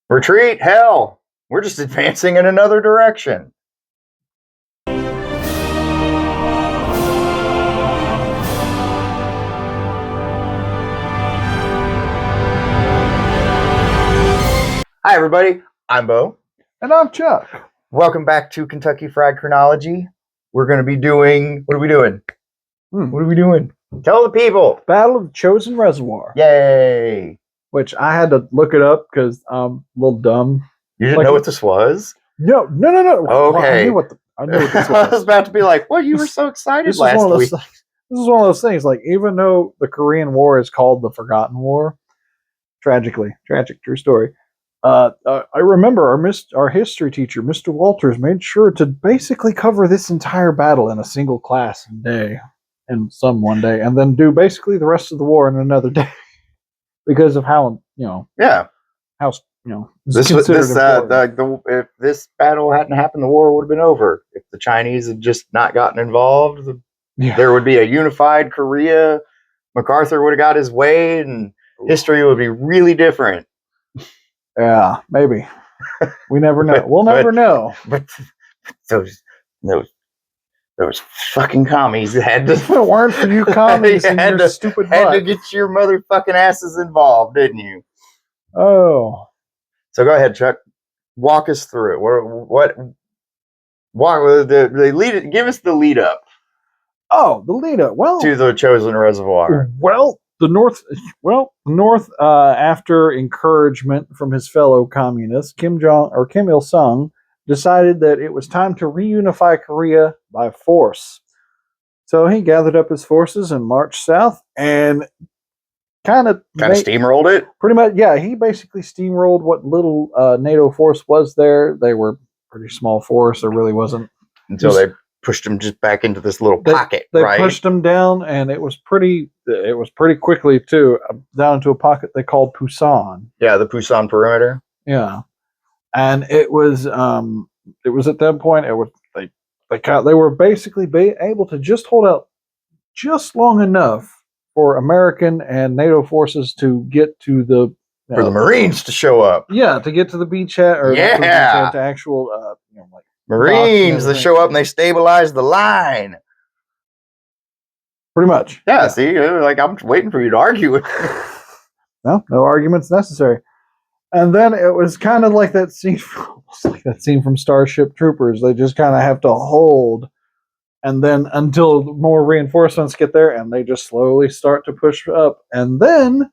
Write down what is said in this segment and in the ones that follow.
Retreat? Hell, we're just advancing in another direction. Hi, everybody. I'm Bo. And I'm Chuck. Welcome back to Kentucky Fried Chronology. We're going to be doing... What are we doing? What are we doing? Tell the people. Battle of the Chosin Reservoire. Yay. Which I had to look it up because I'm a little dumb. You didn't know what this was? No. Okay. Well, I knew what this was. I was about to be like, well, you were so excited last week. This is one of those things, like, even though the Korean War is called the Forgotten War, tragic, true story, I remember our history teacher, Mr. Walters, made sure to basically cover this entire battle in a single class and day, and one day, and then do basically the rest of the war in another day, because of how how if this battle hadn't happened, the war would have been over. If the Chinese had just not gotten involved, there would be a unified Korea. MacArthur would have got his way, and history would be really different. Yeah, maybe. We never know. We'll never know. But those fucking commies had to. If it weren't for you commies and your stupid butt. Had to get your motherfucking asses involved, didn't you? Oh. So go ahead, Chuck. Walk us through it. Give us the lead up. Oh, the lead up. Well, to the Chosin Reservoire. Well, the North, after encouragement from his fellow communists, Kim Il Sung, decided that it was time to reunify Korea by force. So he gathered up his forces and marched south and kind of steamrolled it. Pretty much, yeah. He basically steamrolled what little NATO force was there. They were pretty small force. There really wasn't until they pushed him just back into this little pocket. They pushed him down, and it was pretty quickly too, down to a pocket they called Pusan. Yeah, the Pusan perimeter. Yeah, and it was at that point they were basically able to just hold out just long enough for American and NATO forces to get to the for the Marines to show up. Yeah, to get to the beachhead to actual Marines that show up and they stabilize the line. Pretty much. Yeah. See, like I'm waiting for you to argue with me. No arguments necessary. And then it was kind of like that scene from Starship Troopers. They just kind of have to hold, and then until more reinforcements get there, and they just slowly start to push up. And then,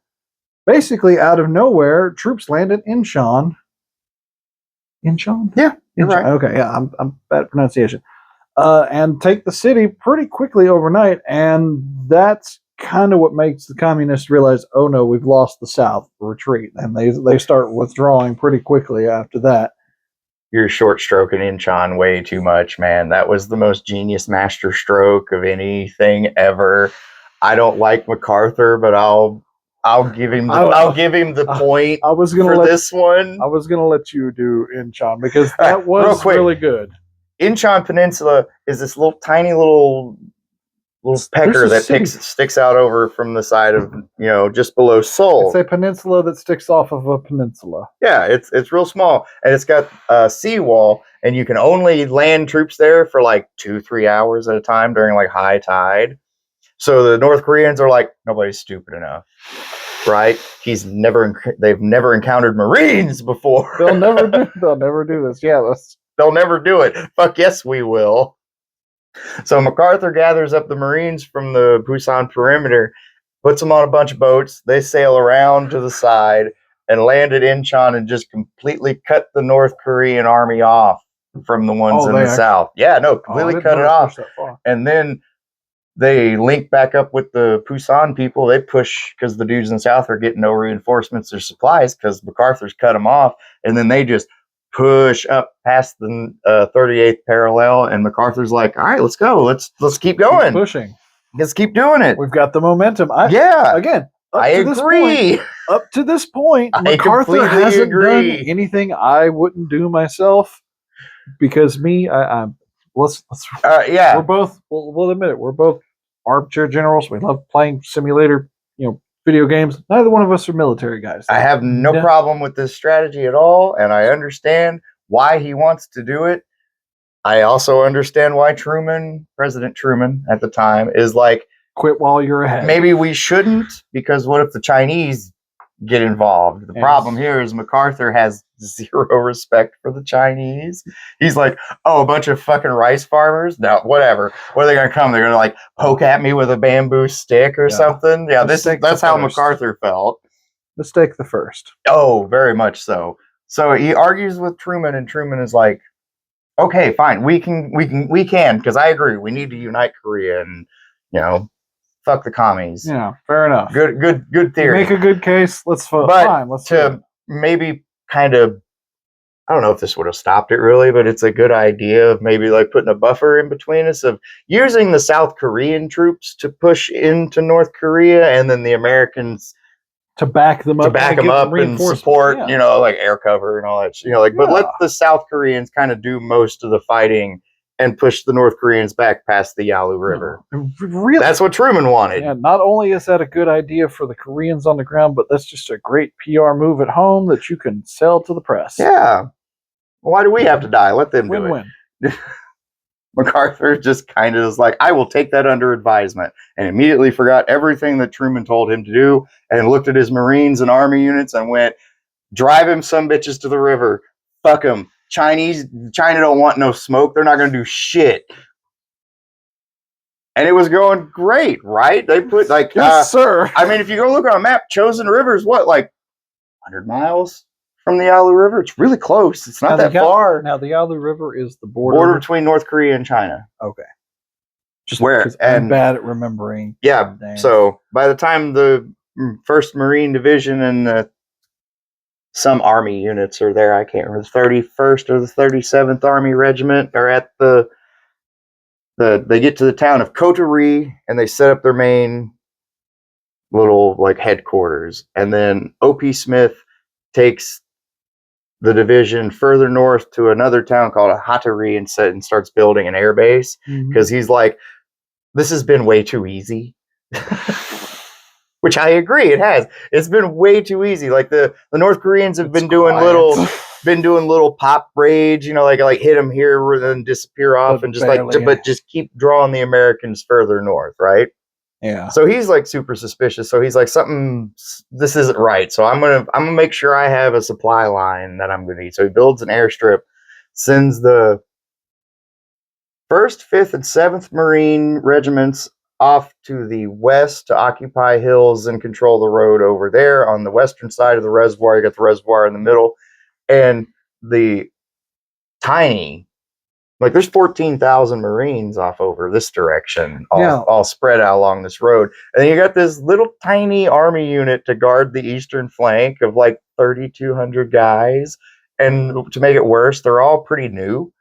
basically out of nowhere, troops land at Incheon. Incheon? Yeah, you're right. Okay, yeah, I'm bad at pronunciation. And take the city pretty quickly overnight, and that's kind of what makes the communists realize, oh no, we've lost the South, retreat, and they start withdrawing pretty quickly after that. You're short stroking Incheon way too much, man. That was the most genius master stroke of anything ever. I don't like MacArthur, but I'll give him the point. I was gonna for this one. I was gonna let you do Incheon because that was really good. Incheon Peninsula is this tiny little pecker that sticks out over from the side of just below Seoul. It's a peninsula that sticks off of a peninsula. Yeah, it's real small, and it's got a seawall, and you can only land troops there for like 2-3 hours at a time during like high tide. So the North Koreans are like, nobody's stupid enough, right? They've never encountered Marines before. They'll never do this. Yeah, they'll never do it. Fuck yes, we will. So MacArthur gathers up the Marines from the Pusan perimeter, puts them on a bunch of boats. They sail around to the side and land at Incheon and just completely cut the North Korean army off from the ones in the south. Yeah, no, completely cut it off. And then they link back up with the Pusan people. They push because the dudes in the south are getting no reinforcements or supplies because MacArthur's cut them off. And then they just push up past the 38th parallel, and MacArthur's like, all right, let's go. Let's keep going. Keep pushing. Let's keep doing it. We've got the momentum. I agree. Up to this point, MacArthur hasn't done anything I wouldn't do myself because we'll admit it. We're both armchair generals. We love playing simulator, video games. Neither one of us are military guys. I have no problem with this strategy at all, and I understand why he wants to do it. I also understand why President Truman at the time, is like, quit while you're ahead. maybe we shouldn't, because what if the Chinese get involved? The problem here is MacArthur has zero respect for the Chinese. He's like, oh, a bunch of fucking rice farmers? No, whatever. What are they going to come? They're going to like poke at me with a bamboo stick or something? Yeah, that's how MacArthur felt. Mistake the first. Oh, very much so. So he argues with Truman, and Truman is like, okay, fine, we can, because I agree, we need to unite Korea, and fuck the commies. Yeah, fair enough. Good theory. You make a good case. Let's maybe kind of, I don't know if this would have stopped it really, but it's a good idea of maybe like putting a buffer in between us, of using the South Korean troops to push into North Korea, and then the Americans to back them up, and support, like air cover and all that. But let the South Koreans kind of do most of the fighting and push the North Koreans back past the Yalu River. Really, that's what Truman wanted. Yeah, not only is that a good idea for the Koreans on the ground, but that's just a great PR move at home that you can sell to the press. Yeah. Why do we have to die? Let them do it. Win-win. MacArthur just kind of is like, I will take that under advisement, and immediately forgot everything that Truman told him to do, and looked at his Marines and Army units and went, drive him some bitches to the river. Fuck them. China don't want no smoke. They're not going to do shit. And it was going great, right? They put like, yes, sir. I mean, if you go look on a map, Chosin River is what, like 100 miles from the Yalu River? It's really close. It's not that far. Now, the Yalu River is the border between North Korea and China. Okay. Just where I'm bad at remembering. Yeah. So by the time the 1st Marine Division and some Army units are there, I can't remember, the 31st or the 37th Army Regiment are at they get to the town of Coterie, and they set up their main little like headquarters. And then O.P. Smith takes the division further north to another town called Hatari and starts building an air base, because he's like, this has been way too easy. Which I agree, it has. It's been way too easy. Like the North Koreans have been doing little pop raids, like hit them here and then disappear off, and just but just keep drawing the Americans further north, right? Yeah. So he's like super suspicious. So he's like, this isn't right. So I'm gonna make sure I have a supply line that I'm gonna need. So he builds an airstrip, sends the 1st, 5th, and 7th Marine regiments off to the west to occupy hills and control the road over there on the western side of the reservoir. You got the reservoir in the middle, and the tiny, like there's 14,000 Marines off over this direction, all spread out along this road. And then you got this little tiny Army unit to guard the eastern flank of like 3,200 guys. And to make it worse, they're all pretty new.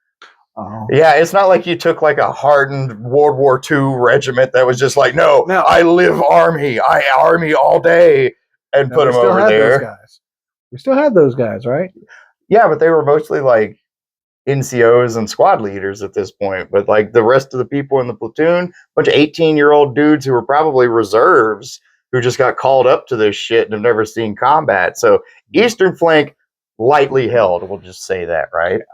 Oh. Yeah, it's not like you took like a hardened World War II regiment that was just like, no. I live Army. I Army all day, and put them over there. We still had those guys, right? Yeah, but they were mostly like NCOs and squad leaders at this point. But like the rest of the people in the platoon, bunch of 18-year-old dudes who were probably reserves who just got called up to this shit and have never seen combat. So eastern flank lightly held, we'll just say that, right? Yeah.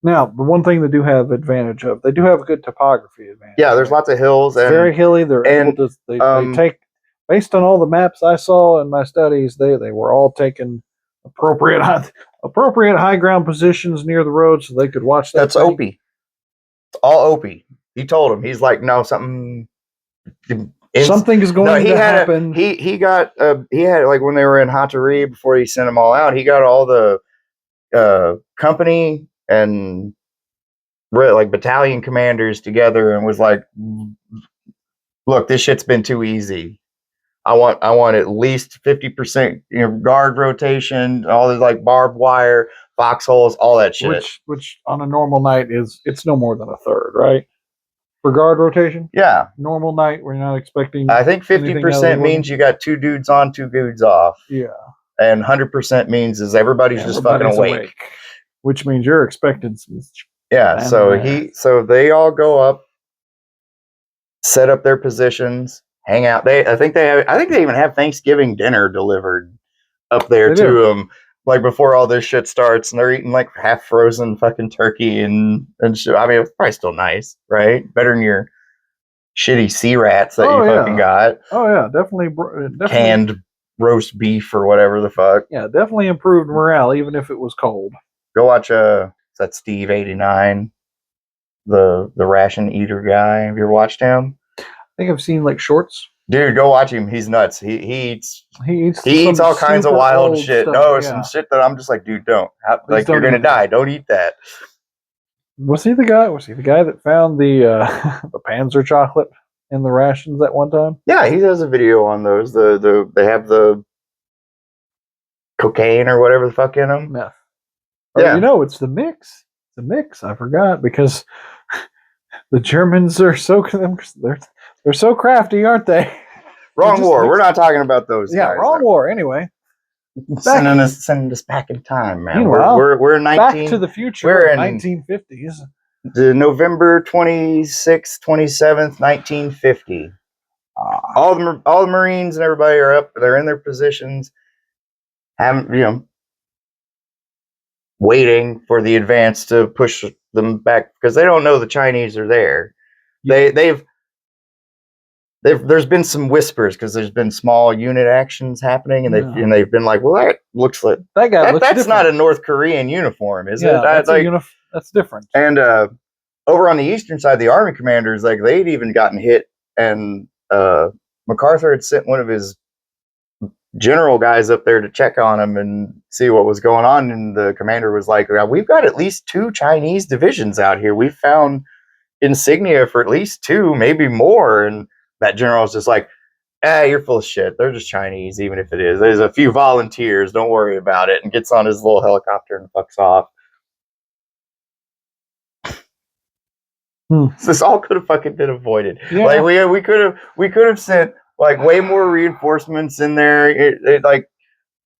Now, the one thing they do have advantage of, they do have a good topography advantage. Yeah, there's lots of hills. It's very hilly. They're able to, they take, based on all the maps I saw in my studies, they were all taking appropriate high ground positions near the road so they could watch that. That's Opie. It's all Opie. He told him. He's like, no, something is going to happen. He had like when they were in Hatari before he sent them all out, he got all the company and like battalion commanders together and was like, look, this shit's been too easy. I want at least 50% guard rotation, all this like barbed wire, foxholes, all that shit. Which on a normal night it's no more than a third, right? For guard rotation? Yeah. Normal night, we're not expecting. I think 50% means you got 2 dudes on, 2 dudes off. Yeah. And 100% means is everybody's just fucking awake. Which means you're expecting some. Yeah, so they all go up, set up their positions, hang out. I think they even have Thanksgiving dinner delivered up there They to do. them, like before all this shit starts, and they're eating like half frozen fucking turkey and shit. I mean, it's probably still nice, right? Better than your shitty sea rats that you fucking got. Oh yeah, definitely Canned roast beef or whatever the fuck. Yeah, definitely improved morale, even if it was cold. Go watch that Steve 89, the ration eater guy. Have you ever watched him? I think I've seen like shorts. Dude, go watch him. He's nuts. He eats all kinds of wild shit. Stuff, No, yeah. some shit that I'm just like, dude, don't. Please You're don't gonna eat that. die. Don't eat that. Was he the guy? Was he the guy that found the the Panzer chocolate in the rations at one time? Yeah, he does a video on those. They have the cocaine or whatever the fuck in them. Meth. Or, Yeah. it's the mix. The mix. I forgot because the Germans are so they're so crafty, aren't they? Wrong war. We're not talking about those guys. Wrong war. Anyway, sending us back in time, man. Meanwhile, we're 19, Back to the Future. We're in 1950s. The November 26th, 27th, 1950. All the Marines and everybody are up. They're in their positions, waiting for the advance to push them back because they don't know the Chinese are there. Yeah. There's been some whispers because there's been small unit actions happening, and they've been like, well, that looks like that's different. Not a North Korean uniform, is it? That's different. And over on the eastern side, the army commanders, like, they'd even gotten hit, and MacArthur had sent one of his general guys up there to check on him and see what was going on, and the commander was like, we've got at least 2 Chinese divisions out here. We've found insignia for at least 2, maybe more. And that general was just like, you're full of shit. They're just Chinese, even if it is. There's a few volunteers. Don't worry about it. And gets on his little helicopter and fucks off. So this all could have fucking been avoided. Yeah. Like we could have sent like way more reinforcements in there.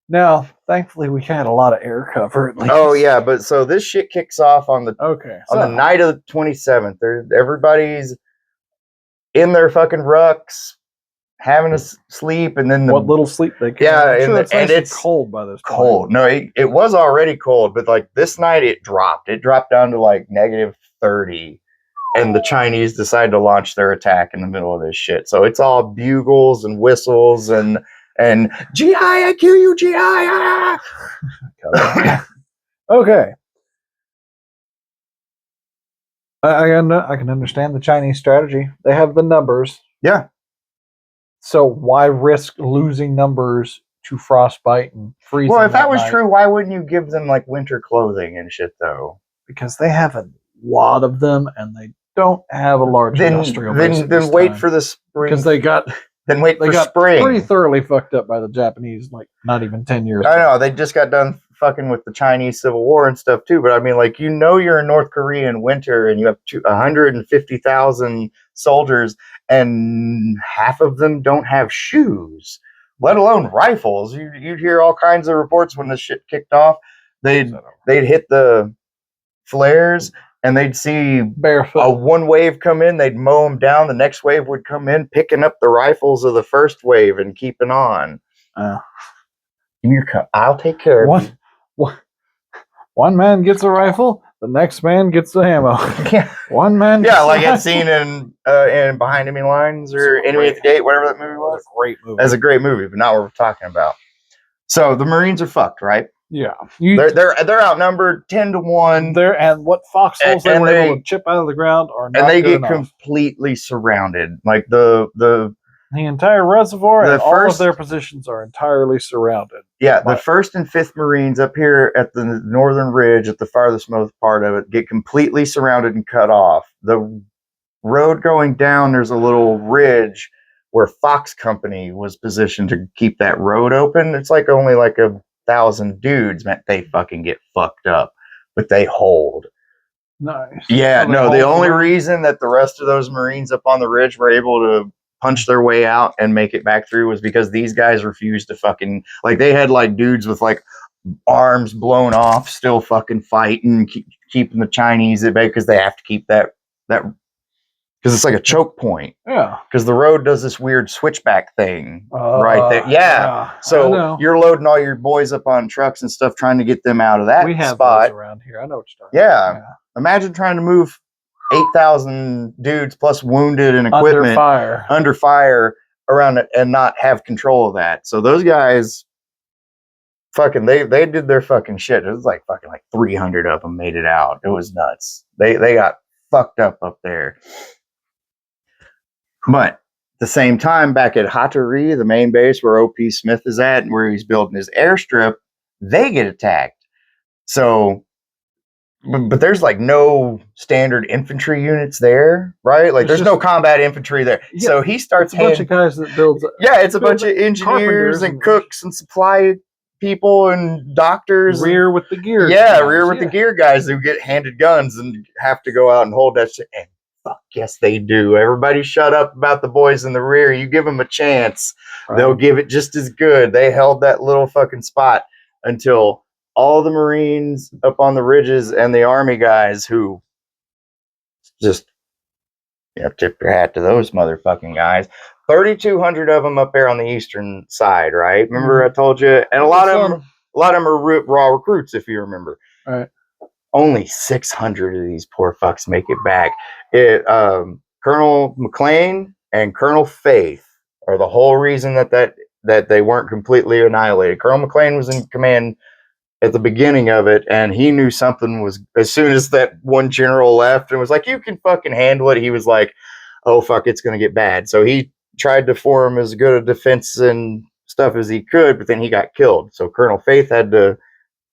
Now, thankfully, we had a lot of air cover at least. Oh yeah, but so this shit kicks off on the the night of the 27th. Everybody's in their fucking rucks, having a sleep, and then what little sleep they can. Yeah, and it's cold by this point. Cold. No, it was already cold, but like this night it dropped. It dropped down to like -30. And the Chinese decided to launch their attack in the middle of this shit. So it's all bugles and whistles and GI, I kill you, GI. Ah! Okay. I can understand the Chinese strategy. They have the numbers. Yeah. So why risk losing numbers to frostbite and freezing? Well, if that was true, why wouldn't you give them like winter clothing and shit though? Because they have a lot of them and they don't have a large industrial base. Then wait for the spring. Because they got spring. Pretty thoroughly fucked up by the Japanese, like not even 10 years ago. I know, they just got done fucking with the Chinese Civil War and stuff too, but I mean, like, you're in North Korea in winter and you have 150,000 soldiers and half of them don't have shoes, let alone rifles. You'd hear all kinds of reports when this shit kicked off. They'd hit the flares and they'd see barefoot one wave come in, they'd mow them down. The next wave would come in, picking up the rifles of the first wave and keeping on. Give me your cup. I'll take care of you. One man gets a rifle, the next man gets the ammo. Yeah. One man. Yeah, like it's seen in Behind Enemy Lines or Enemy at the Gate, whatever that movie was. A great movie. That's a great movie, but not what we're talking about. So the Marines are fucked, right? Yeah, they're outnumbered 10-1. And what foxholes they were able to chip out of the ground are not. And they get completely surrounded. Like the entire reservoir and all of their positions are entirely surrounded. Yeah, the 1st and 5th Marines up here at the northern ridge, at the farthest most part of it, get completely surrounded and cut off. The road going down, there's a little ridge where Fox Company was positioned to keep that road open. It's like only like 1,000 dudes, man. They fucking get fucked up, but they hold. Nice. Yeah, no, the only reason that the rest of those Marines up on the ridge were able to punch their way out and make it back through was because these guys refused to fucking, like, they had like dudes with like arms blown off still fucking fighting, keeping the Chinese at bay because they have to keep that because it's like a choke point. Yeah. Because the road does this weird switchback thing right there. Yeah. So you're loading all your boys up on trucks and stuff, trying to get them out of that we have spot. those around here. I know what you're talking about. Yeah. Imagine trying to move 8,000 dudes plus wounded and equipment under fire around it and not have control of that. So those guys fucking they did their fucking shit. It was like fucking like 300 of them made it out. It was nuts. They got fucked up there. But at the same time, back at Hattori, the main base where O.P. Smith is at and where he's building his airstrip, they get attacked. So, but there's like no standard infantry units there, right? Like there's no combat infantry there. Yeah, so he starts a bunch of guys that build. Yeah, it's a bunch of engineers and cooks and supply people and doctors. Rear with the gear. Yeah, rear with the gear guys who get handed guns and have to go out and hold that shit. And fuck yes, they do. Everybody shut up about the boys in the rear. You give them a chance, they'll give it just as good. They held that little fucking spot until all the Marines up on the ridges and the Army guys who just tip your hat to those motherfucking guys. 3,200 of them up there on the eastern side, right? Remember I told you, and a lot of them are raw recruits, if you remember. All right. Only 600 of these poor fucks make it back. Colonel McLean and Colonel Faith are the whole reason that they weren't completely annihilated. Colonel McLean was in command at the beginning of it, and he knew something was, as soon as that one general left and was like, you can fucking handle it, he was like, oh fuck, it's gonna get bad. So he tried to form as good a defense and stuff as he could, but then he got killed. So Colonel Faith had to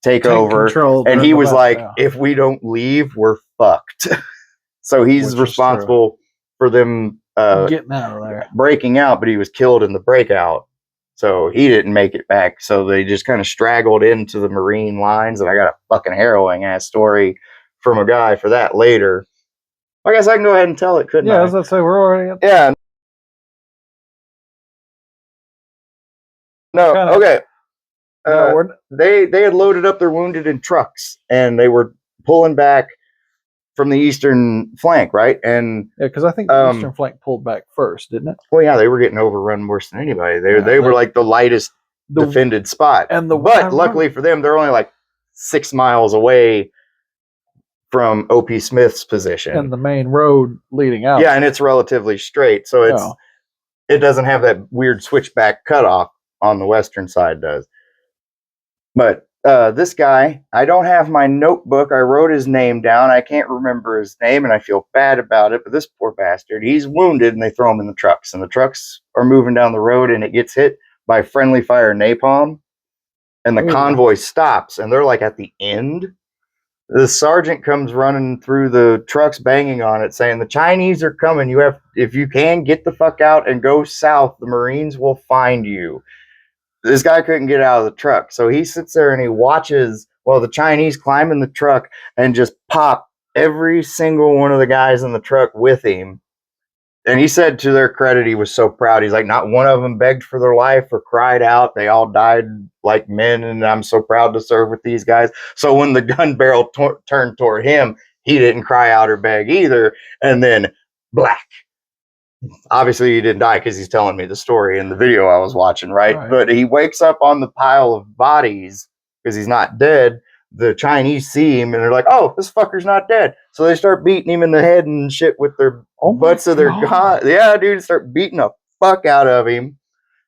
take over control, and he was like, if we don't leave, we're fucked. So he's responsible for them getting out of there, breaking out, but he was killed in the breakout. So he didn't make it back. So they just kind of straggled into the Marine lines. And I got a fucking harrowing ass story from a guy for that later. I guess I can go ahead and tell it, couldn't I? Yeah, as I say, we're already at Yeah. No, okay. They had loaded up their wounded in trucks and they were pulling back from the eastern flank, right? And because I think the eastern flank pulled back first, didn't it? Well, yeah, they were getting overrun worse than anybody. They were like the lightest defended spot. But luckily for them, they're only like 6 miles away from O.P. Smith's position and the main road leading out. Yeah, and it's relatively straight, so it doesn't have that weird switchback cutoff on the western side does. But this guy, I don't have my notebook. I wrote his name down. I can't remember his name, and I feel bad about it. But this poor bastard, he's wounded, and they throw him in the trucks. And the trucks are moving down the road, and it gets hit by friendly fire napalm. And the convoy stops, and they're like at the end. The sergeant comes running through the trucks, banging on it, saying, the Chinese are coming. If you can, get the fuck out and go south. The Marines will find you. This guy couldn't get out of the truck. So he sits there and he watches while the Chinese climb in the truck and just pop every single one of the guys in the truck with him. And he said, to their credit, he was so proud. He's like, not one of them begged for their life or cried out. They all died like men, and I'm so proud to serve with these guys. So when the gun barrel turned toward him, he didn't cry out or beg either. And then black. Obviously he didn't die because he's telling me the story in the video I was watching, right? But he wakes up on the pile of bodies because he's not dead. The Chinese see him and they're like, oh, this fucker's not dead. So they start beating him in the head and shit with their butts of their gun. Yeah, dude, start beating the fuck out of him.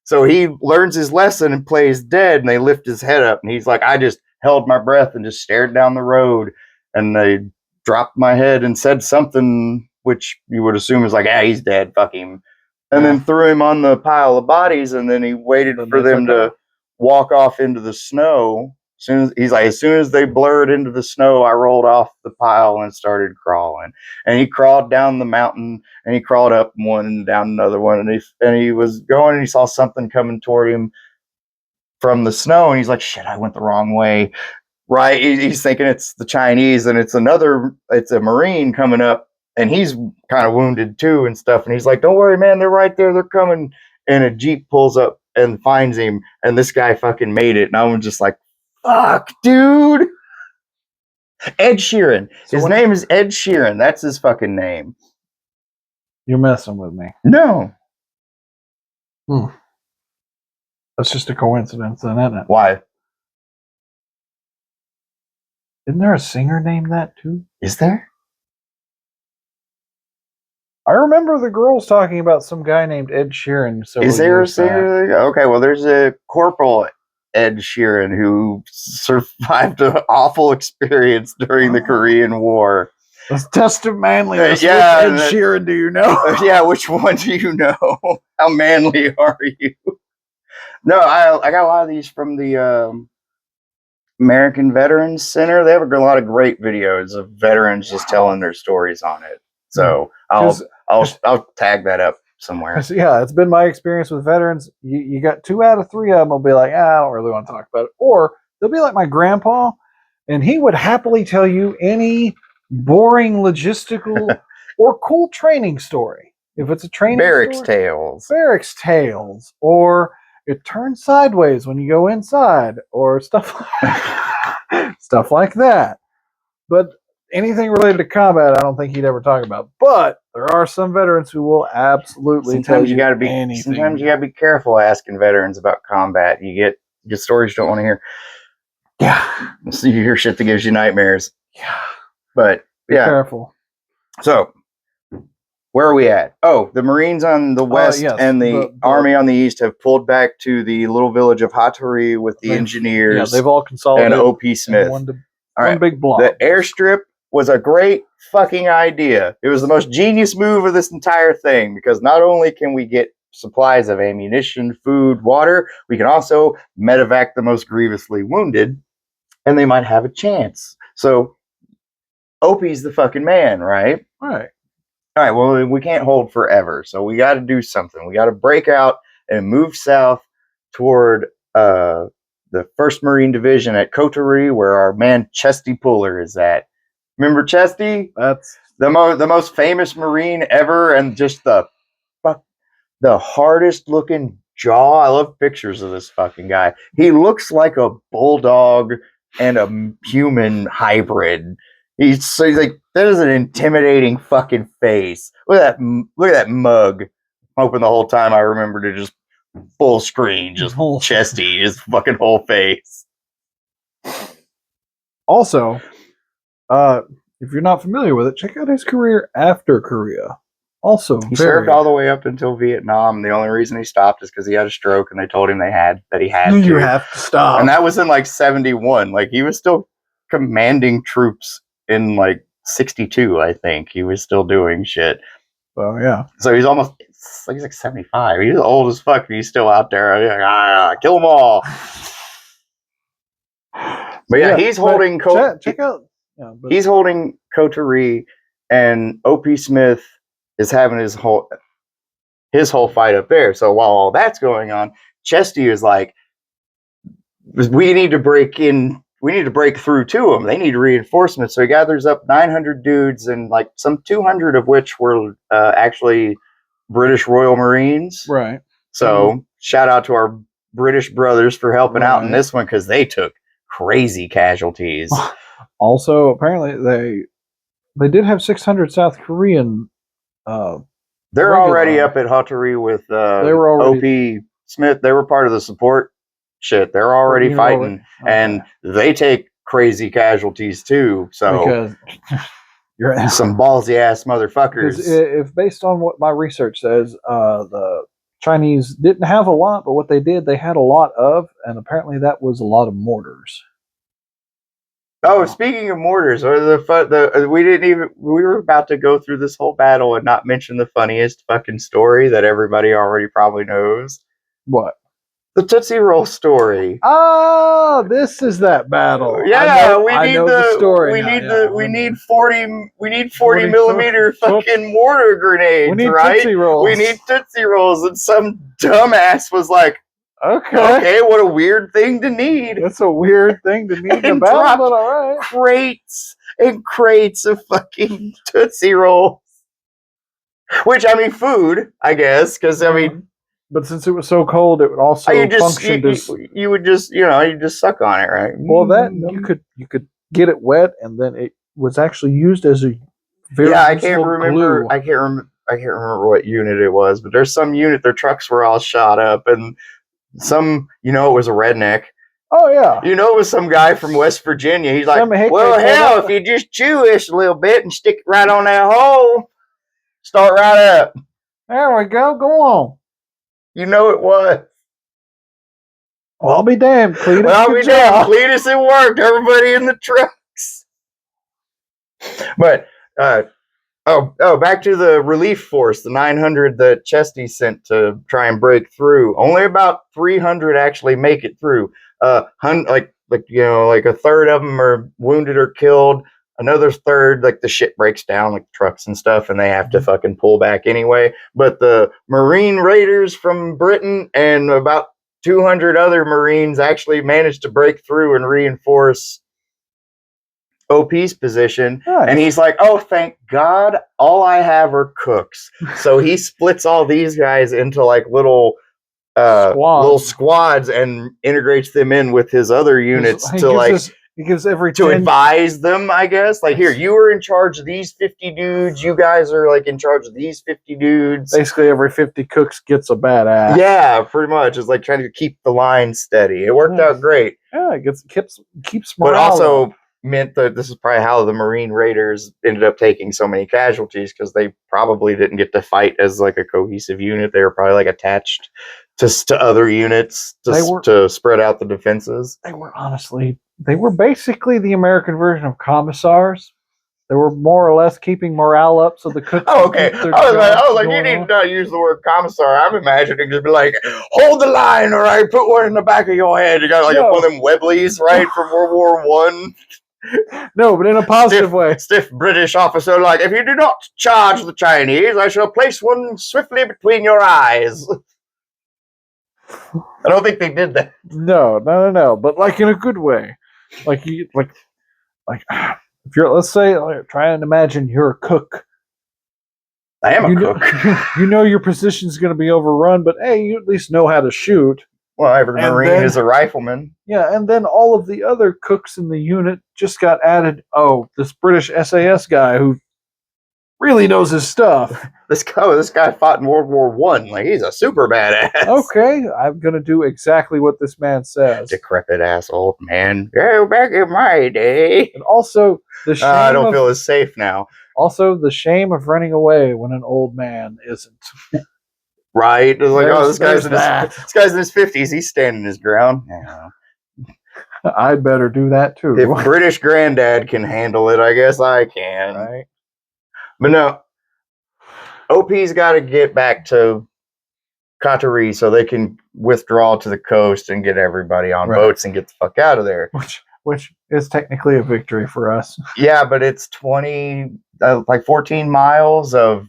So he learns his lesson and plays dead, and they lift his head up and he's like, I just held my breath and just stared down the road, and they dropped my head and said something which you would assume is like, he's dead, fuck him. And then threw him on the pile of bodies, and then he waited for them to walk off into the snow. As soon as they blurred into the snow, I rolled off the pile and started crawling. And he crawled down the mountain, and he crawled up one and down another one, and he was going, and he saw something coming toward him from the snow, and he's like, shit, I went the wrong way. Right? He's thinking it's the Chinese, and it's a Marine coming up. And he's kind of wounded too and stuff. And he's like, don't worry, man, they're right there. They're coming. And a Jeep pulls up and finds him. And this guy fucking made it. And I was just like, fuck, dude. Ed Sheeran. His name is Ed Sheeran. That's his fucking name. You're messing with me. No. That's just a coincidence, then, isn't it? Why? Isn't there a singer named that too? Is there? I remember the girls talking about some guy named Ed Sheeran. Is there a years back. singer? Okay, well, there's a Corporal Ed Sheeran who survived an awful experience during the Korean War. Let's test of manliness. Yeah, Which Ed Sheeran do you know? Yeah, which one do you know? How manly are you? No, I got a lot of these from the American Veterans Center. They have a lot of great videos of veterans just telling their stories on it. So I'll tag that up somewhere. Yeah, it's been my experience with veterans. You got 2 out of 3 of them will be like, I don't really want to talk about it. Or they'll be like my grandpa, and he would happily tell you any boring logistical or cool training story. If it's a training Barracks Tales. Barracks Tales. Or it turns sideways when you go inside, or stuff like that. But anything related to combat, I don't think he'd ever talk about. But there are some veterans who will absolutely tell you anything. Sometimes you gotta be careful asking veterans about combat. You get stories you don't want to hear. Yeah. So you hear shit that gives you nightmares. Yeah. But be careful. So where are we at? Oh, the Marines on the west and the Army on the east have pulled back to the little village of Hattori with the engineers. Yeah, they've all consolidated. And OP Smith. One big block. The airstrip was a great fucking idea. It was the most genius move of this entire thing, because not only can we get supplies of ammunition, food, water, we can also medevac the most grievously wounded, and they might have a chance. So OP's the fucking man, right? Right. All right, well, we can't hold forever, so we got to do something. We got to break out and move south toward the 1st Marine Division at Coterie, where our man Chesty Puller is at. Remember Chesty? That's the most famous Marine ever, and just the hardest looking jaw. I love pictures of this fucking guy. He looks like a bulldog and a human hybrid. He's like, that is an intimidating fucking face. Look at that mug. I'm hoping the whole time I remember to just full screen, just Chesty, his fucking whole face. Also, if you're not familiar with it, check out his career after Korea. Also, he served all the way up until Vietnam. The only reason he stopped is because he had a stroke, and they told him he had to. You have to stop. And that was in like 71. Like, he was still commanding troops in like 62, I think. He was still doing shit. Oh, yeah. So he's like 75. He's old as fuck, and he's still out there. Like, kill them all. But yeah, he's holding check out. Yeah, he's holding Coterie, and OP Smith is having his whole fight up there. So while all that's going on, Chesty is like, we need to break through to them. They need reinforcements. So he gathers up 900 dudes, and like some 200 of which were actually British Royal Marines. Right. So shout out to our British brothers for helping out in this one, because they took crazy casualties. Also, apparently they did have 600 South Korean. They're already up at Hattori with OP Smith. They were part of the support shit. They're already fighting, and they take crazy casualties too. So because you're some ballsy ass motherfuckers. If based on what my research says, the Chinese didn't have a lot, but what they did, they had a lot of, and apparently that was a lot of mortars. Oh, speaking of mortars, we were about to go through this whole battle and not mention the funniest fucking story that everybody already probably knows. What? The Tootsie Roll story. Oh, this is that battle. Yeah, we need 40 millimeter fucking mortar grenades, we need right? Tootsie Rolls. We need Tootsie Rolls, and some dumbass was like, okay, what a weird thing to need. That's a weird thing to need in a battle, but all right. Crates and crates of fucking Tootsie Rolls. Which, I mean, food, I guess, because, I mean... But since it was so cold, it would also function as... You would just, you just suck on it, right? Well, that, you could get it wet, and then it was actually used as a very I can't remember. glue. I can't remember what unit it was, but there's some unit, their trucks were all shot up, and it was a redneck. Oh yeah. It was some guy from West Virginia. He's like, Some hick well, they pulled hell, up if you just chew this a little bit and stick it right on that hole, start right up. There we go. Go on. It was. Well, I'll be damned, Cletus. Well, I'll Good be damned, job. Cletus. It worked. Everybody in the trucks. But, back to the relief force, the 900 that Chesty sent to try and break through. Only about 300 actually make it through. Like a third of them are wounded or killed. Another third, like the shit breaks down, like trucks and stuff, and they have to fucking pull back anyway. But the Marine Raiders from Britain and about 200 other Marines actually managed to break through and reinforce OP's position. Nice. And he's like, oh, thank God, all I have are cooks. So he splits all these guys into like little squads and integrates them in with his other units he gives every to advise them, I guess. Like, here, you are in charge of these 50 dudes. You guys are like in charge of these 50 dudes. Basically, every 50 cooks gets a badass. Yeah, pretty much. It's like trying to keep the line steady. It worked out great. Yeah, it keeps morale. But also meant that this is probably how the Marine Raiders ended up taking so many casualties, because they probably didn't get to fight as like a cohesive unit. They were probably like attached to other units to spread out the defenses. They were basically the American version of commissars. They were more or less keeping morale up so the cooks. Oh, okay. I was like, you need not use the word commissar. I'm imagining just be like, hold the line, or I put one in the back of your head. You got like one of them Webleys, right, from World War One. No, but in a positive way. Stiff British officer, like, if you do not charge the Chinese, I shall place one swiftly between your eyes. I don't think they did that. No. But like in a good way. Like if you're, let's say, try and imagine you're a cook. I am a cook. You know your position's going to be overrun, but hey, you at least know how to shoot. Well, every Marine is a rifleman. Yeah, and then all of the other cooks in the unit just got added. Oh, this British SAS guy who really knows his stuff. This guy fought in World War One. Like, he's a super badass. Okay, I'm gonna do exactly what this man says. Decrepit ass old man. Yeah, back in my day. And also the shame. I don't feel as safe now. Also, the shame of running away when an old man isn't. Right? It's like, this guy's in his 50s. He's standing his ground. Yeah. I'd better do that too. If British granddad can handle it, I guess I can. Right. But no, OP's got to get back to Qatari so they can withdraw to the coast and get everybody on boats and get the fuck out of there. Which is technically a victory for us. Yeah, but it's 14 miles of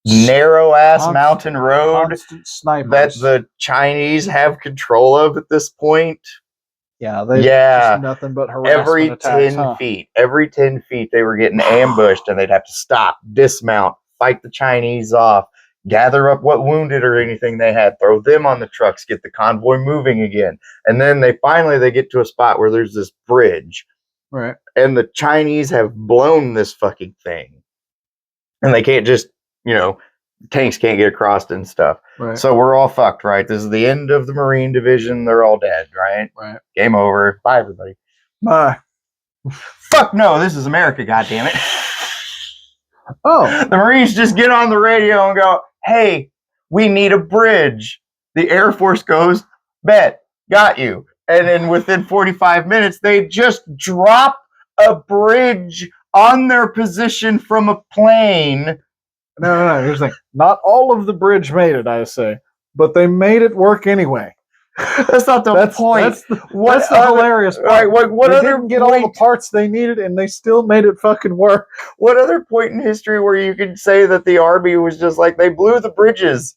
narrow-ass mountain road that the Chinese have control of at this point. Yeah, just nothing but harassment Every 10 feet they were getting ambushed, and they'd have to stop, dismount, fight the Chinese off, gather up what wounded or anything they had, throw them on the trucks, get the convoy moving again. And then they get to a spot where there's this bridge. Right. And the Chinese have blown this fucking thing. And they can't just, tanks can't get across and stuff. Right. So we're all fucked, right? This is the end of the Marine Division. They're all dead, right? Right. Game over. Bye, everybody. Bye. Fuck no, this is America, goddammit. Oh. The Marines just get on the radio and go, hey, we need a bridge. The Air Force goes, bet, got you. And then within 45 minutes, they just drop a bridge on their position from a plane. No. Here's the thing. Not all of the bridge made it, I say. But they made it work anyway. That's not the point. That's the hilarious part. What they other didn't get all the parts they needed, and they still made it fucking work. What other point in history where you could say that the Army was just like, they blew the bridges?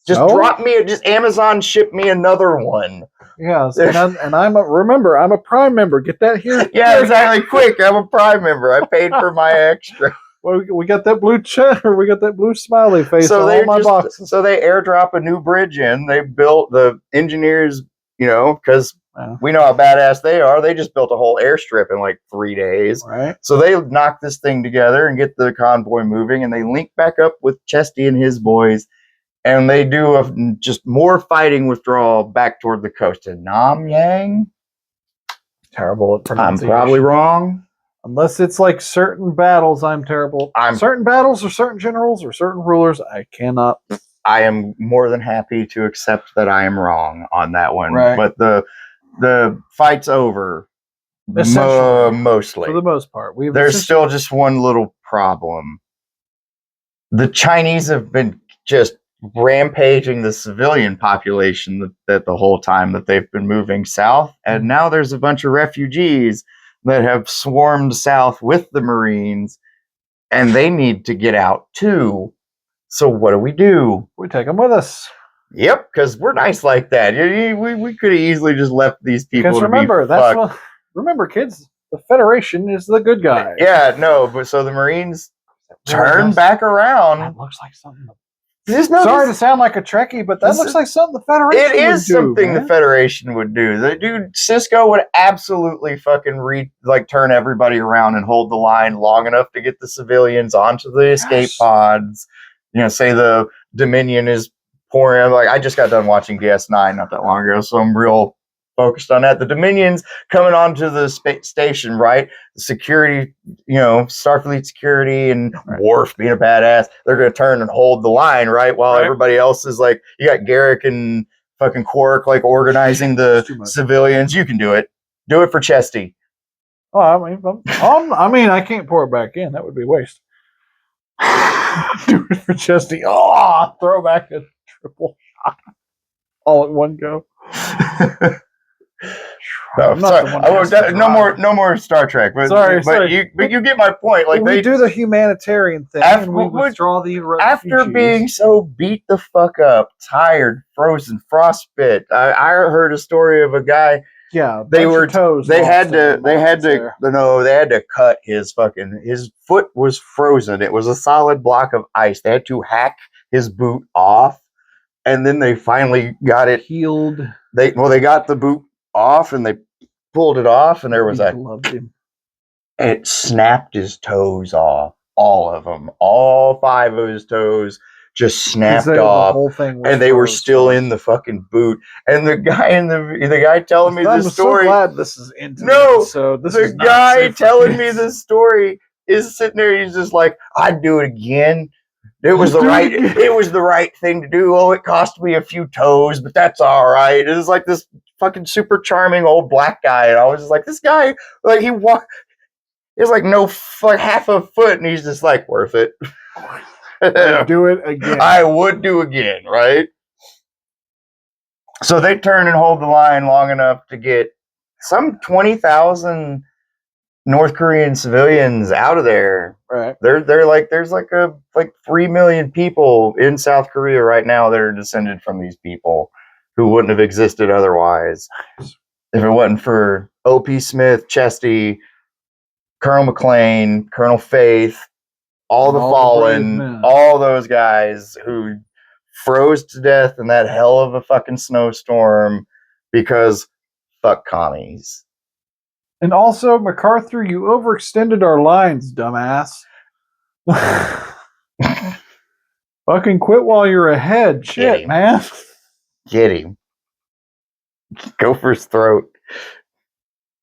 Just Amazon ship me another one. Yes, and I'm a Prime member. Get that here. Yeah, exactly. Quick, I'm a Prime member. I paid for my extra. Well, we got that blue check, or we got that blue smiley face on all my boxes. So they airdrop a new bridge in. They built the engineers, because We know how badass they are. They just built a whole airstrip in like 3 days. Right. So they knock this thing together and get the convoy moving, and they link back up with Chesty and his boys, and they do just more fighting withdrawal back toward the coast. And Nam Yang? Terrible at I'm pronunciation. probably wrong. Unless it's like certain battles, I'm terrible. Certain battles or certain generals or certain rulers, I cannot. I am more than happy to accept that I am wrong on that one. Right. But the fight's over. Mostly. For the most part. There's still just one little problem. The Chinese have been just rampaging the civilian population that the whole time that they've been moving south. And now there's a bunch of refugees that have swarmed south with the Marines, and they need to get out too. So what do? We take them with us. Yep, because we're nice like that. We could have easily just left these people. Because remember, kids, the Federation is the good guy. Yeah, no, but so the Marines turn back around. That looks like something. Sorry to sound like a Trekkie, but that looks like something the Federation would do. It is something the Federation would do. The dude Cisco would absolutely fucking turn everybody around and hold the line long enough to get the civilians onto the escape pods. Say the Dominion is pouring. Like, I just got done watching DS9 not that long ago, so I'm real focused on that. The Dominion's coming onto the station, right? The security, Starfleet security and Worf being a badass, they're going to turn and hold the line, right? While everybody else is like, you got Garrick and fucking Quark like organizing the civilians. You can do it. Do it for Chesty. Oh, I can't pour it back in. That would be a waste. Do it for Chesty. Oh, throw back a triple shot all at one go. No more Star Trek. But, sorry. But you get my point. Like we do the humanitarian thing. After we withdraw the refugees. After being so beat the fuck up, tired, frozen, frostbit. I heard a story of a guy. Yeah, they had to cut his foot was frozen. It was a solid block of ice. They had to hack his boot off, and then they finally got it healed. They got the boot off and they pulled it off, and there was it snapped his toes off, all of them, all 5 of his toes just snapped off, the whole thing and they were still in the fucking boot. And the guy telling me this story. I'm so glad this is intimate. No, so this the guy telling me this story is sitting there. He's just like, I'd do it again. It was the right thing to do. Oh, it cost me a few toes, but that's all right. It was like this fucking super charming old black guy, and I was just like, this guy, like he walked. It's like half a foot, and he's just like, worth it. Do it again. I would do again, right? So they turn and hold the line long enough to get some 20,000 North Korean civilians out of there. Right. They're like, there's like 3 million people in South Korea right now that are descended from these people who wouldn't have existed otherwise if it wasn't for O.P. Smith, Chesty, Colonel McLean, Colonel Faith, all the fallen, all those guys who froze to death in that hell of a fucking snowstorm because fuck commies. And also, MacArthur, you overextended our lines, dumbass. Fucking quit while you're ahead. Shit, man. Get him. Go for his throat.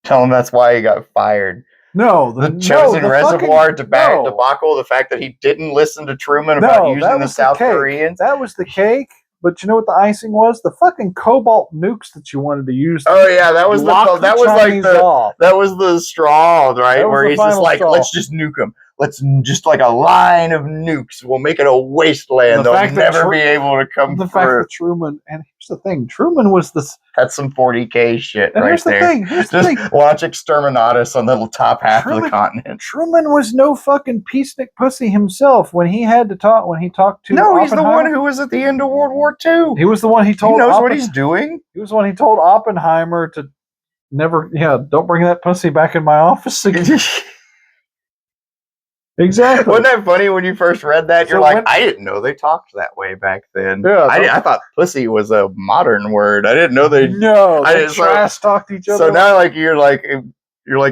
Tell him that's why he got fired. No, the Chosin Resevoire debacle, the fact that he didn't listen to Truman about using the South Koreans. That was the cake. But you know what the icing was? The fucking cobalt nukes that you wanted to use. Oh yeah, that was the straw, right? Where he's just like, let's just nuke them. Let's just like a line of nukes. We'll make it a wasteland. They'll never be able to come through. The fact that Truman, and here's the thing, Truman was this. That's some 40K shit and right there. Here's the thing. Watch Exterminatus on the top half of the continent. Truman was no fucking peacenik pussy himself when he had to talk. When he talked to he's the one who was at the end of World War II. He was the one he told. He knows what he's doing. He was the one he told Oppenheimer to never. Yeah, don't bring that pussy back in my office again. Exactly. Wasn't that funny when you first read that? You're So like, when- I didn't know they talked that way back then. Yeah, I thought pussy was a modern word. I didn't know they. No, I they just- trash talked each other. So now, like, you're like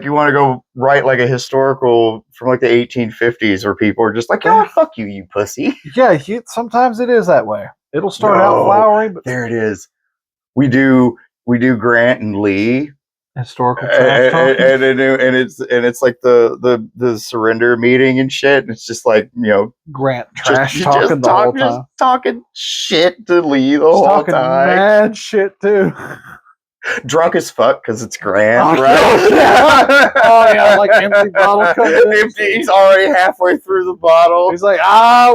you want to go write like a historical from like the 1850s where people are just like, yo, fuck you, you pussy. Yeah, sometimes it is that way. It'll start out No. flowery, but There it is. We do Grant and Lee. historical trash talk. And it's like the surrender meeting and shit. And it's just like, Grant trash talking just the whole time. just talking shit to Lee the He's whole talking time. mad shit too. Drunk as fuck because it's Grant, Oh, right? yeah. Oh yeah, like empty bottle comes in. Empty. He's already halfway through the bottle. He's like,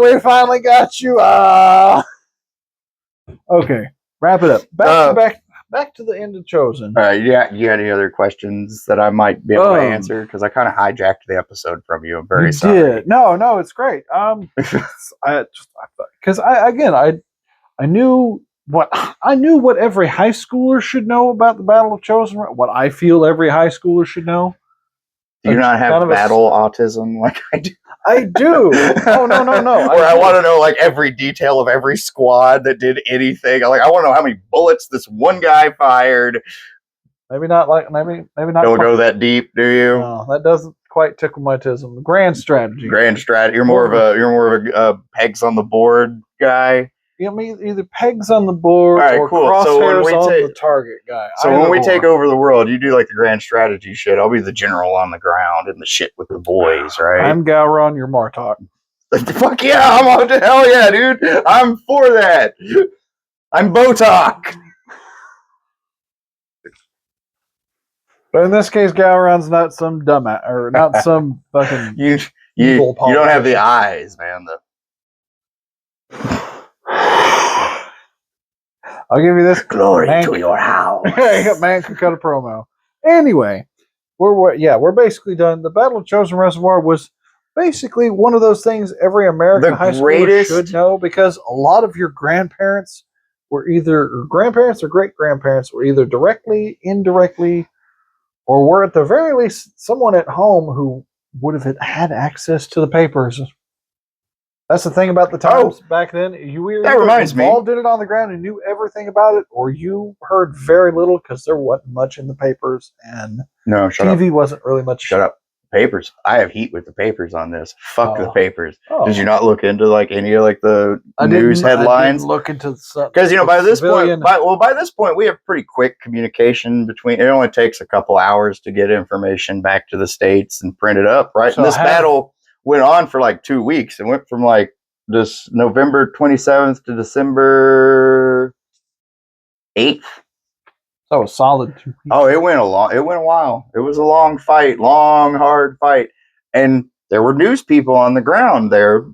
we finally got you. Okay, wrap it up. Back to the end of Chosin. Yeah, you had any other questions that I might be able to answer? Because I kind of hijacked the episode from you. I'm very sorry. Did. No, it's great. Because I knew what every high schooler should know about the Battle of Chosin. What I feel every high schooler should know. Do you not have battle autism like I do? I do. Oh no. Or I want to know like every detail of every squad that did anything. I want to know how many bullets this one guy fired. Maybe not. Don't go that deep, do you? No, that doesn't quite tickle my tism. Grand strategy. You're more of a pegs on the board guy. You know, either pegs on the board or cool. crosshairs on the target guy. So when we take over the world, you do like the grand strategy shit. I'll be the general on the ground and the shit with the boys, right? I'm Gowron, you're Martok. Fuck yeah, I'm on to hell yeah, dude. I'm for that. I'm Botok. But in this case, Gowron's not some dumbass or not some fucking you don't have the eyes, man. I'll give you this. Glory to your house. Man can cut a promo. Anyway, we're basically done. The Battle of Chosin Reservoir was basically one of those things every American high schooler should know, because a lot of your grandparents or great grandparents were either directly, indirectly, or were at the very least someone at home who would have had access to the papers. That's the thing about the times back then. You were involved in it on the ground and knew everything about it, or you heard very little because there wasn't much in the papers, and TV wasn't really much. Shut up. Papers. I have heat with the papers on this. Fuck the papers. Did you not look into like any of like the news headlines? I didn't look into because by this point we have pretty quick communication between. It only takes a couple hours to get information back to the States and print it up, right? So and this battle went on for like 2 weeks. It went from like this November 27th to December 8th. Oh, a solid 2 weeks. Oh, it went a while. It was a long fight, hard fight. And there were news people on the ground there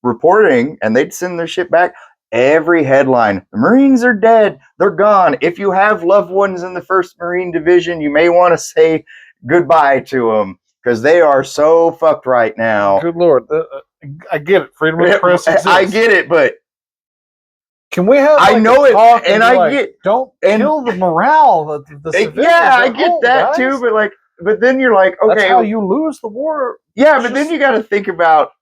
reporting, and they'd send their shit back. Every headline, the Marines are dead. They're gone. If you have loved ones in the 1st Marine Division, you may want to say goodbye to them, because they are so fucked right now. Good Lord. I get it. Freedom of the press exists. I get it, but can we have? I know it, and I get. Don't kill the morale. The civilians. Yeah, I get that too, but then you're like, okay, that's how you lose the war. Yeah, but then you got to think about.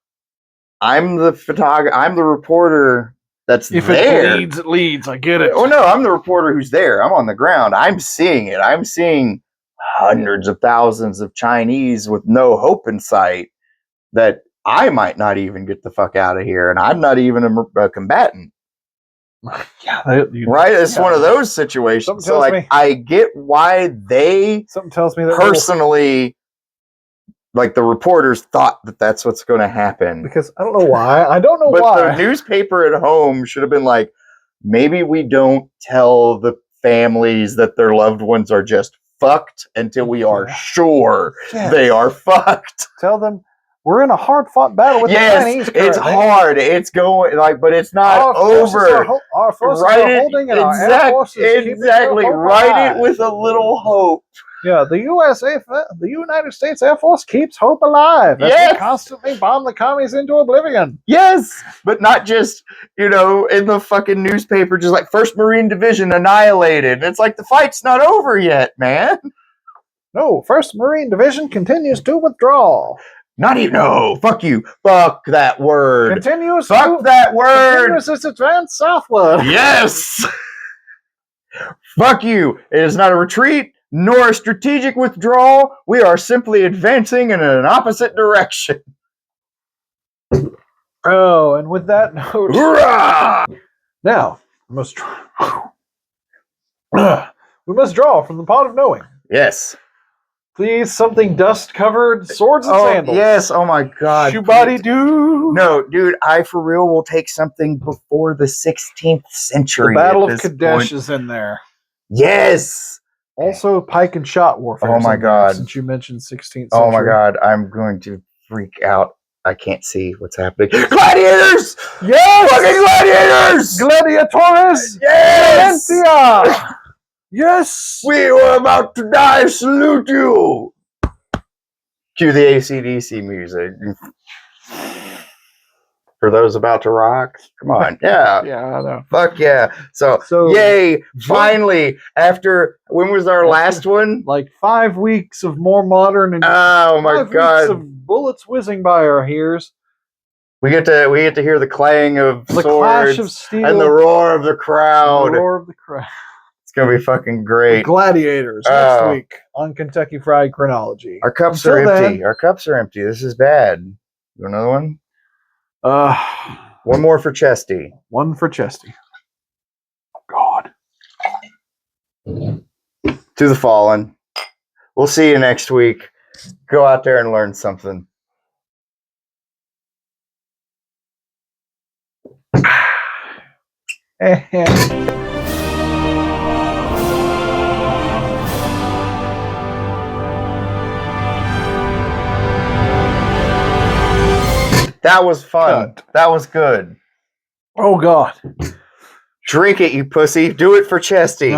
I'm the photographer. I'm the reporter. That's if there. It leads. I get it. Oh no, I'm the reporter who's there. I'm on the ground. I'm seeing it. I'm seeing hundreds of thousands of Chinese with no hope in sight that I might not even get the fuck out of here, and I'm not even a combatant. Yeah, right. It's one of those situations. So, like, I get why they. Something tells me that personally, like the reporters thought that that's what's going to happen. Because I don't know why. I don't know why. But the newspaper at home should have been like, maybe we don't tell the families that their loved ones are just fucked until we are sure they are fucked. Tell them. We're in a hard-fought battle with the Chinese. It's hard. It's going but it's not over. Our forces are holding, and our Air Force is exactly. Write it with a little hope. Yeah, the United States Air Force keeps hope alive. As we constantly bomb the commies into oblivion. Yes, but not just in the fucking newspaper, just like 1st Marine Division annihilated. And it's like the fight's not over yet, man. No, 1st Marine Division continues to withdraw. Not even. No, fuck you. Fuck that word. Continuous. Fuck that word. Continuous is advanced southward. Yes. Fuck you. It is not a retreat nor a strategic withdrawal. We are simply advancing in an opposite direction. Oh, and with that note, Hoorah! now we must draw from the pot of knowing. Yes. Please, something dust-covered, swords and sandals. Yes. Oh my God. Shubadi doo. No, dude. I for real will take something before the 16th century. The Battle at of this Kadesh point. is in there. Yes. Also, pike and shot warfare. Oh my God. Since you mentioned 16th century. Oh my God. I'm going to freak out. I can't see what's happening. Gladiators! Yes! Fucking gladiators! Gladiatores! Yes! Valentia! Yes! We were about to die. Salute you. Cue the AC/DC music. For those about to rock. Come on. Yeah. Yeah, I know. Fuck yeah. So yay. Finally, after, when was our last one? Like 5 weeks of more modern and Oh my 5 God. weeks of bullets whizzing by our ears. We get to hear the clang of The swords clash of steel. and the roar of the crowd. The roar of the crowd. It's gonna be fucking great. Gladiators next week on Kentucky Fried Chronology. Our cups are empty. Our cups are empty. This is bad. You want another one? One more for Chesty. One for Chesty. God. To the fallen. We'll see you next week. Go out there and learn something. That was fun. That was good. Oh God. Drink it, you pussy. Do it for Chesty.